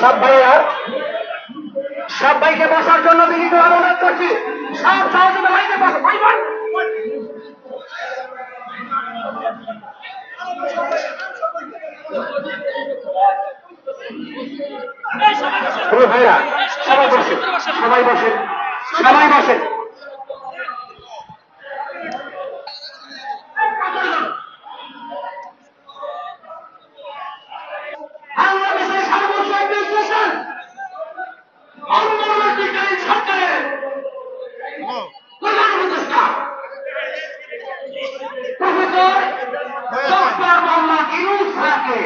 সব ভাইয়া সব ভাইকে বসার জন্য বিনীত অনুরোধ করছি। সব সহযোগী ভাইকে বসো। ভাই ভাই ভাইরা সবাই বসে, সবাই বসে, সবাই বসে। বাংলাদেশের সর্বশেষ বিশ্লেষণ অন্তর্বর্তীকালীন সরকারের প্রধান উপদেষ্টা প্রফেসর ডক্টর মোহাম্মদ ইউনূস স্যারকে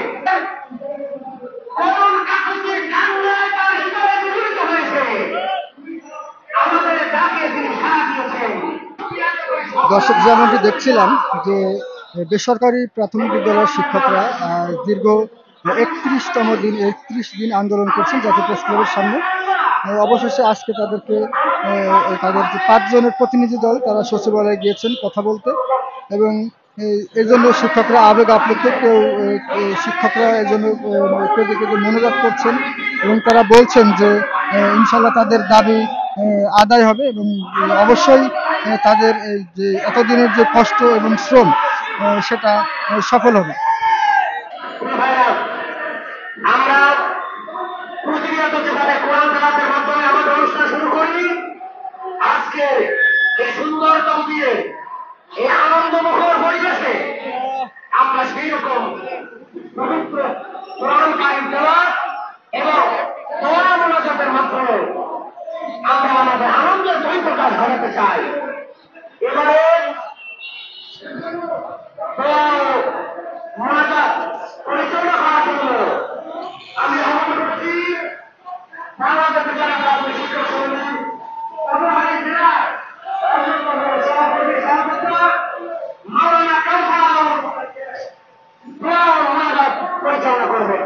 করুণ কাকুতির কান্নায় তার হৃদয়ে বিচলিত হয়েছে। আমাদের ডাকে তিনি সাড়া দিয়েছেন। দর্শক, যেমনটি দেখছিলাম যে বেসরকারি প্রাথমিক বিদ্যালয়ের শিক্ষকরা দীর্ঘ 31 দিন আন্দোলন করছেন জাতীয় প্রেস ক্লাবের সামনে। অবশেষে আজকে তাদের যে 5 জনের প্রতিনিধি দল তারা সচিবালয়ে গিয়েছেন কথা বলতে, এবং এই জন্য শিক্ষকরা আবেগ আপ্লুত। শিক্ষকরা এই জন্য মনোজাত করছেন এবং তারা বলছেন যে ইনশাল্লাহ তাদের দাবি আদায় হবে এবং অবশ্যই তাদের যে এতদিনের যে কষ্ট এবং শ্রম সেটা সফল হবে। আমরা প্রতিনিয়ত যেভাবে কোরআন তেলাওয়াতের মাধ্যমে আমাদের অনুষ্ঠান শুরু করি, আজকে এই সুন্দর তকবীরে এই আনন্দমুখর পরিবেশে আমরা সেই রকম পবিত্র কোরআন কারীম তেলাওয়াত এবং দোয়া মোনাজাতের মাধ্যমে আমরা আমাদের আনন্দের বহিঃপ্রকাশ ঘটাতে চাই। এবারে মোনাজাত পরিচালনা করার জন্য আমি আহ্বান করছি বাংলাদেশের যারা শিক্ষক সমিতি পটুয়াখালী জেলার সভাপতি সভাপতিরা মাওলানা কাউসার আলম মোনাজাত পরিচালনা করবে।